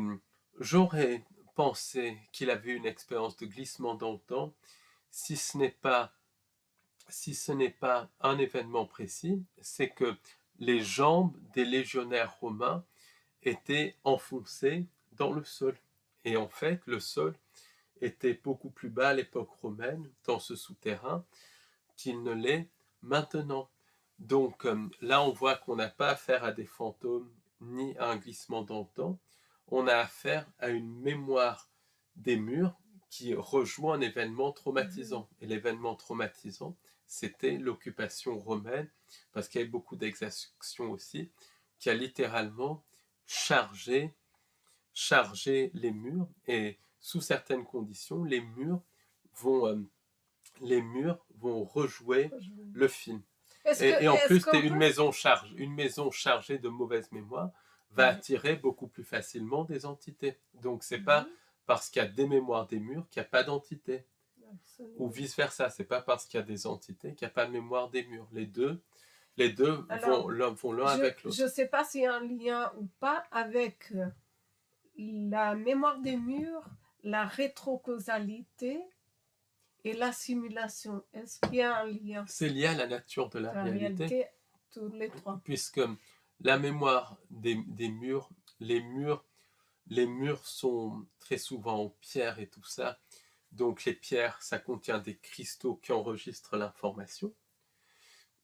j'aurais pensé qu'il avait une expérience de glissement dans le temps si ce n'est pas un événement précis, c'est que les jambes des légionnaires romains étaient enfoncées dans le sol. Et en fait, le sol était beaucoup plus bas à l'époque romaine, dans ce souterrain, qu'il ne l'est maintenant. Donc là, on voit qu'on n'a pas affaire à des fantômes ni à un glissement dans le temps. On a affaire à une mémoire des murs qui rejoint un événement traumatisant. Et l'événement traumatisant, c'était l'occupation romaine, parce qu'il y avait beaucoup d'exactions aussi, qui a littéralement chargé les murs. Et sous certaines conditions, les murs vont rejouer le film. Et en plus, une maison chargée de mauvaise mémoire va attirer beaucoup plus facilement des entités. Donc, c'est pas parce qu'il y a des mémoires des murs qu'il n'y a pas d'entité. Ou vice-versa, c'est pas parce qu'il y a des entités qu'il n'y a pas de mémoire des murs. Les deux vont l'un avec l'autre. Je ne sais pas s'il y a un lien ou pas avec la mémoire des murs, la rétrocausalité et l'assimilation. Est-ce qu'il y a un lien? C'est lié à la nature de la réalité. Tous les trois. Puisque la mémoire des murs, les murs sont très souvent en pierre et tout ça. Donc les pierres, ça contient des cristaux qui enregistrent l'information.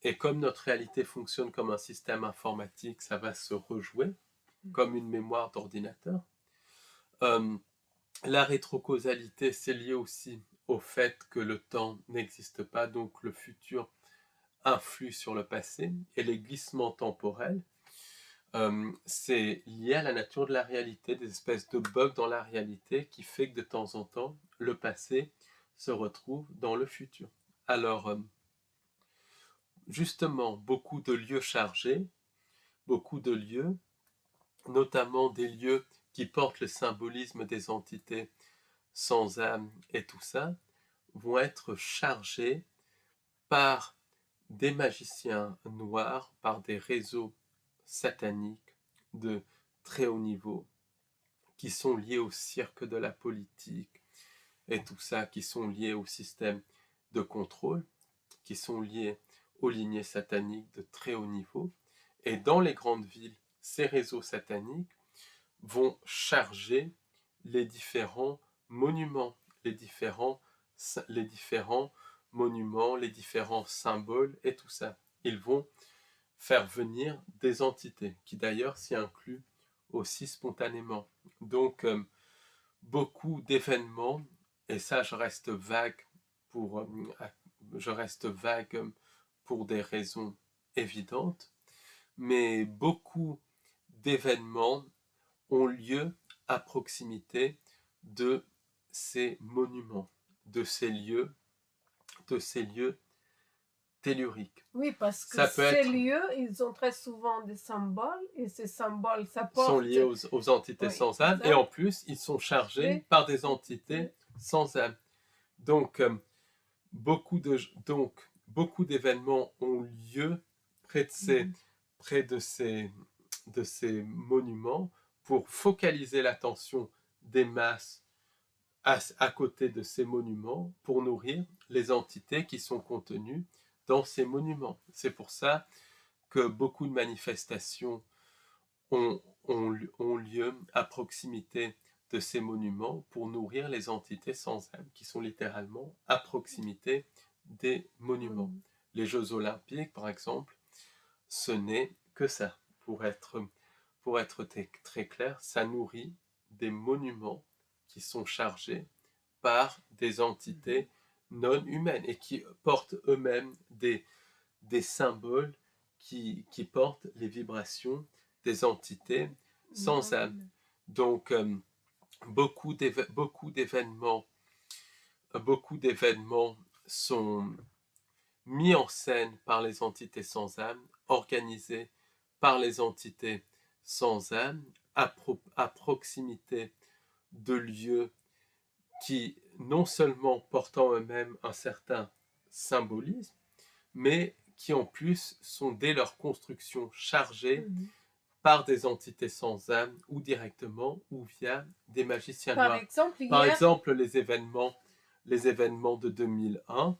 Et comme notre réalité fonctionne comme un système informatique, ça va se rejouer comme une mémoire d'ordinateur. La rétrocausalité, c'est lié aussi au fait que le temps n'existe pas, donc le futur influe sur le passé. Et les glissements temporels, c'est lié à la nature de la réalité, des espèces de bugs dans la réalité qui fait que de temps en temps, le passé se retrouve dans le futur. Alors, justement, beaucoup de lieux chargés, beaucoup de lieux, notamment des lieux qui portent le symbolisme des entités sans âme et tout ça, vont être chargés par des magiciens noirs, par des réseaux sataniques de très haut niveau, qui sont liés au cirque de la politique et tout ça, qui sont liés au système de contrôle, qui sont liés aux lignées sataniques de très haut niveau. Et dans les grandes villes, ces réseaux sataniques vont charger les différents monuments, les différents monuments, les différents symboles et tout ça. Ils vont faire venir des entités qui d'ailleurs s'y incluent aussi spontanément. Donc beaucoup d'événements, et ça je reste vague pour des raisons évidentes, mais beaucoup d'événements ont lieu à proximité de ces monuments, de ces lieux telluriques. Oui, parce que ces lieux, ils ont très souvent des symboles, et ces symboles, sont liés aux entités sans âme, et en plus, ils sont chargés par des entités sans âme. Donc, beaucoup d'événements ont lieu près de ces monuments pour focaliser l'attention des masses à côté de ces monuments pour nourrir les entités qui sont contenues dans ces monuments. C'est pour ça que beaucoup de manifestations ont lieu à proximité de ces monuments pour nourrir les entités sans âme qui sont littéralement à proximité des monuments. Les Jeux Olympiques, par exemple, ce n'est que ça. Pour être très clair, ça nourrit des monuments qui sont chargés par des entités non humaines et qui portent eux-mêmes des symboles qui portent les vibrations des entités sans âme. Donc, beaucoup d'événements sont mis en scène par les entités sans âme, organisés par les entités sans âme, à proximité de lieux qui, non seulement portent en eux-mêmes un certain symbolisme, mais qui en plus sont dès leur construction chargés par des entités sans âme ou directement ou via des magiciens Par noirs. exemple, Par hier, exemple, les événements de 2001,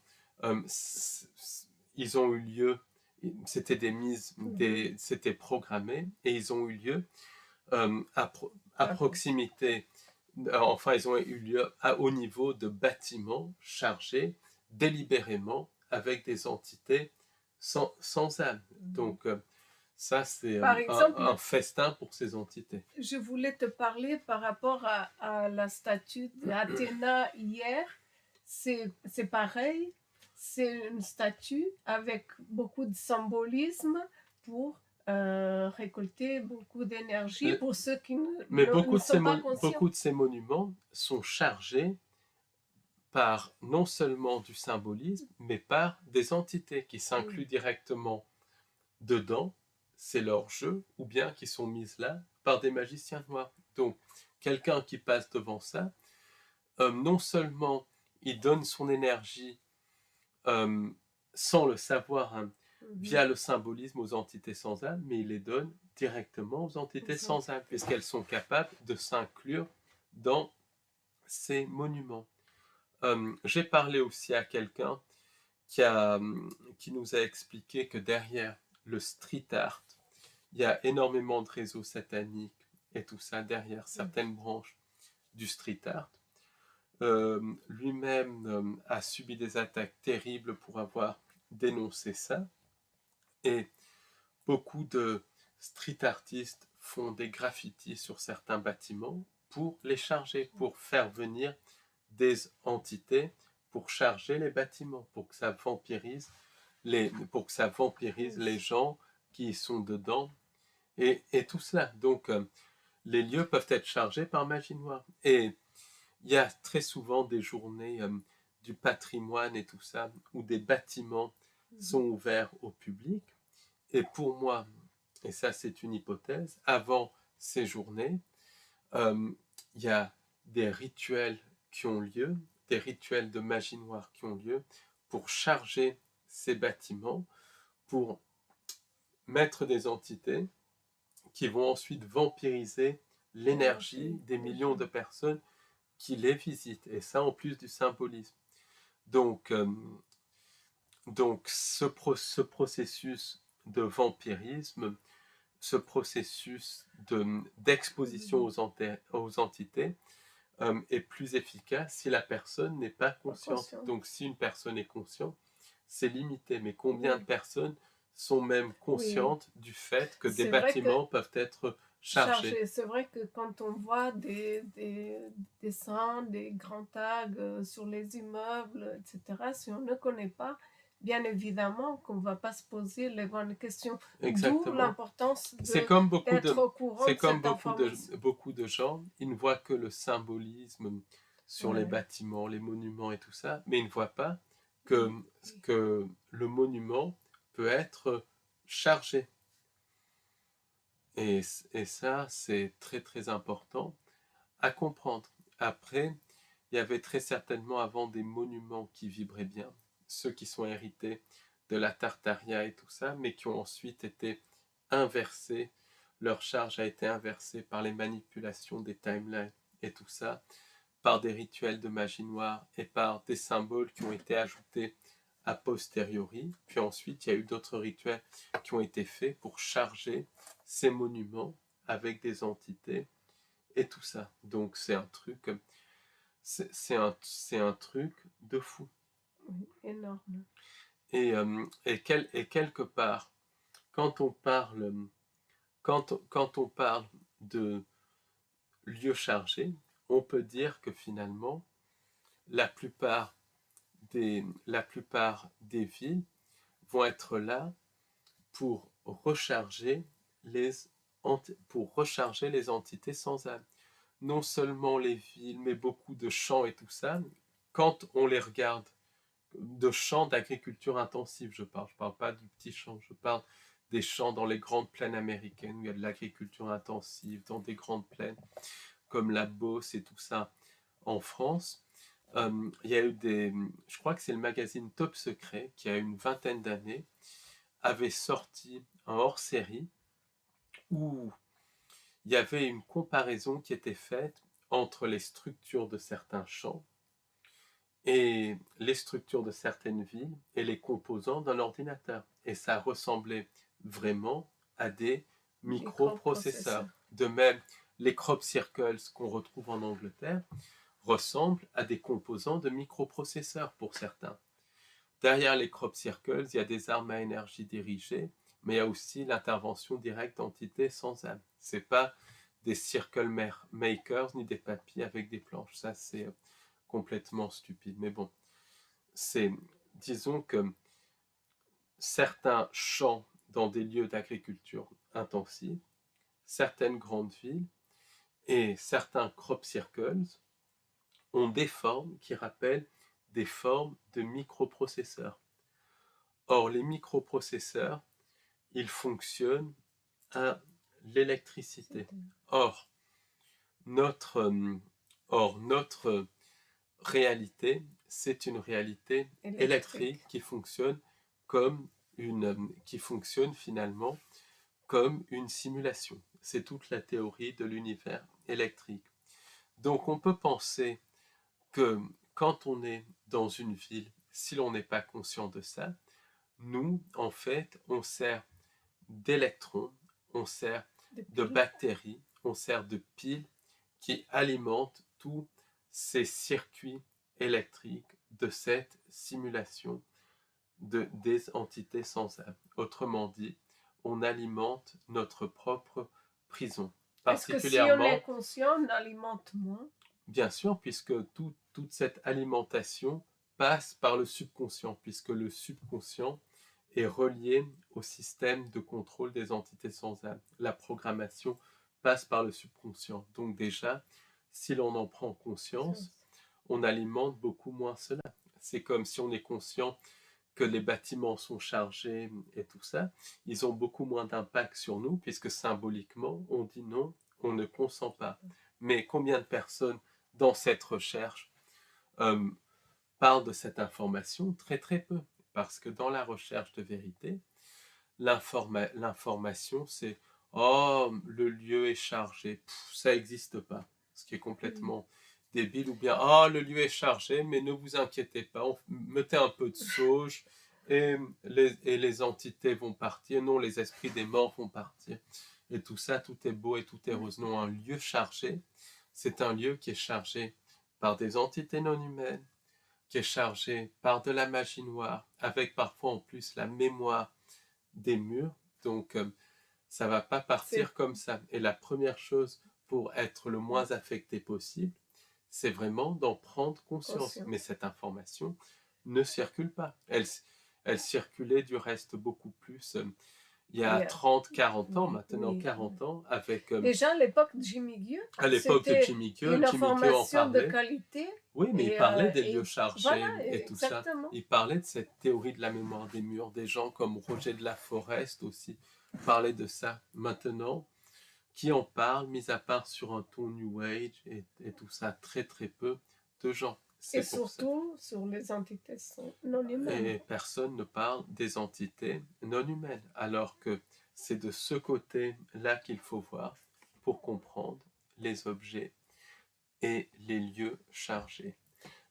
ils ont eu lieu, c'était c'était programmé et ils ont eu lieu à proximité, enfin ils ont eu lieu au niveau de bâtiments chargés délibérément avec des entités sans âme. Donc ça c'est par exemple, un festin pour ces entités. je voulais te parler par rapport à la statue d'Athéna hier. C'est pareil, c'est une statue avec beaucoup de symbolisme pour récolter beaucoup d'énergie pour ceux qui Mais ne sont pas conscients. beaucoup de ces monuments sont chargés par non seulement du symbolisme, mais par des entités qui s'incluent directement dedans, c'est leur jeu, ou bien qui sont mises là par des magiciens noirs. Donc, quelqu'un qui passe devant ça, non seulement il donne son énergie sans le savoir, hein, via le symbolisme aux entités sans âme, mais il les donne directement aux entités sans âme, puisqu'elles sont capables de s'inclure dans ces monuments. J'ai parlé aussi à quelqu'un qui nous a expliqué que derrière le street art, il y a énormément de réseaux sataniques et tout ça derrière certaines branches du street art. Lui-même a subi des attaques terribles pour avoir dénoncé ça. Et beaucoup de street artistes font des graffitis sur certains bâtiments pour les charger, pour faire venir des entités pour charger les bâtiments, pour que ça vampirise les gens qui sont dedans et tout cela. Donc, les lieux peuvent être chargés par magie noire. Et il y a très souvent des journées du patrimoine et tout ça, où des bâtiments sont ouverts au public. Et pour moi, et ça c'est une hypothèse, avant ces journées, il y a des rituels qui ont lieu, des rituels de magie noire qui ont lieu pour charger ces bâtiments, pour mettre des entités qui vont ensuite vampiriser l'énergie des millions de personnes qui les visitent, et ça en plus du symbolisme. Donc ce processus de vampirisme, ce processus d'exposition aux entités est plus efficace si la personne n'est pas consciente. Donc si une personne est consciente, c'est limité. Mais combien de personnes sont même conscientes du fait que des bâtiments peuvent être chargés? C'est vrai que quand on voit des dessins, des grands tags sur les immeubles, etc., si on ne connaît pas, bien évidemment qu'on ne va pas se poser les bonnes questions. D'où l'importance d'être au courant de cette information. Beaucoup de gens, ils ne voient que le symbolisme sur les bâtiments, les monuments et tout ça, mais ils ne voient pas que le monument peut être chargé. Et ça, c'est très très important à comprendre. Après, il y avait très certainement avant des monuments qui vibraient bien, ceux qui sont hérités de la Tartaria et tout ça, mais qui ont ensuite été inversés, leur charge a été inversée par les manipulations des timelines et tout ça, par des rituels de magie noire et par des symboles qui ont été ajoutés a posteriori. Puis ensuite, il y a eu d'autres rituels qui ont été faits pour charger ces monuments avec des entités et tout ça. Donc c'est un truc, c'est un truc de fou. Oui, énorme. Et quelque part, quand on parle de lieux chargés, on peut dire que finalement, la plupart des villes vont être là pour recharger les entités sans âme. Non seulement les villes, mais beaucoup de champs et tout ça, quand on les regarde, de champs d'agriculture intensive, je parle pas du petit champ, je parle des champs dans les grandes plaines américaines où il y a de l'agriculture intensive, dans des grandes plaines comme la Beauce et tout ça en France. Il y a eu je crois que c'est le magazine Top Secret qui a une vingtaine d'années avait sorti un hors-série où il y avait une comparaison qui était faite entre les structures de certains champs et les structures de certaines villes et les composants d'un ordinateur. Et ça ressemblait vraiment à des microprocesseurs. De même, les crop circles qu'on retrouve en Angleterre ressemblent à des composants de microprocesseurs pour certains. Derrière les crop circles, il y a des armes à énergie dirigée, mais il y a aussi l'intervention directe d'entités sans âme. Ce n'est pas des circle makers ni des papiers avec des planches. Ça, c'est complètement stupide. Mais bon, disons que certains champs dans des lieux d'agriculture intensive, certaines grandes villes et certains crop circles ont des formes qui rappellent des formes de microprocesseurs. Or, les microprocesseurs, ils fonctionnent à l'électricité. Or, notre réalité, c'est une réalité électrique qui fonctionne finalement comme une simulation. C'est toute la théorie de l'univers électrique. Donc on peut penser que quand on est dans une ville, si l'on n'est pas conscient de ça, nous, en fait, on sert d'électrons, on sert de bactéries, on sert de piles qui alimentent tous ces circuits électriques de cette simulation des entités sans âme. Autrement dit, on alimente notre propre prison. Est-ce que si on est conscient, on alimente moins? Bien sûr, puisque toute cette alimentation passe par le subconscient, puisque le subconscient est relié au système de contrôle des entités sans âme. La programmation passe par le subconscient. Donc déjà, si l'on en prend conscience, on alimente beaucoup moins cela. C'est comme si on est conscient que les bâtiments sont chargés et tout ça, ils ont beaucoup moins d'impact sur nous, puisque symboliquement, on dit non, on ne consent pas. Mais combien de personnes dans cette recherche parlent de cette information? Très très peu, parce que dans la recherche de vérité, l'information c'est « Oh, le lieu est chargé », ça n'existe pas, ce qui est complètement débile, ou bien « Oh, le lieu est chargé, mais ne vous inquiétez pas, mettez un peu de sauge et les entités vont partir, non, les esprits des morts vont partir. » Et tout ça, tout est beau et tout est rose. Non, un lieu chargé, c'est un lieu qui est chargé par des entités non humaines, qui est chargé par de la magie noire, avec parfois en plus la mémoire des murs. Donc, ça ne va pas partir comme ça. Et la première chose pour être le moins affecté possible, c'est vraiment d'en prendre conscience. Mais cette information ne circule pas. Elle circulait du reste beaucoup plus il y a 30, 40 ans, maintenant 40 ans, avec... Déjà à l'époque de Jimmy Gueux, à l'époque de Jimmy Gueux, une information de qualité. Oui, mais il parlait des lieux chargés et tout ça. Il parlait de cette théorie de la mémoire des murs. Des gens comme Roger de la Forest aussi parlaient de ça. Maintenant, qui en parle, mis à part sur un ton New Age et tout ça, très très peu de gens. Et surtout sur les entités non humaines. Et personne ne parle des entités non humaines, alors que c'est de ce côté-là qu'il faut voir pour comprendre les objets et les lieux chargés.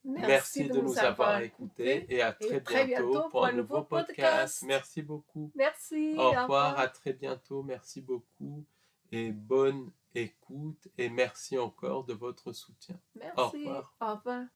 Merci de nous avoir écoutés et à très bientôt pour un nouveau podcast. Merci beaucoup. Merci. Au revoir, à très bientôt. Merci beaucoup et bonne écoute et merci encore de votre soutien. Merci. Au revoir. Au revoir.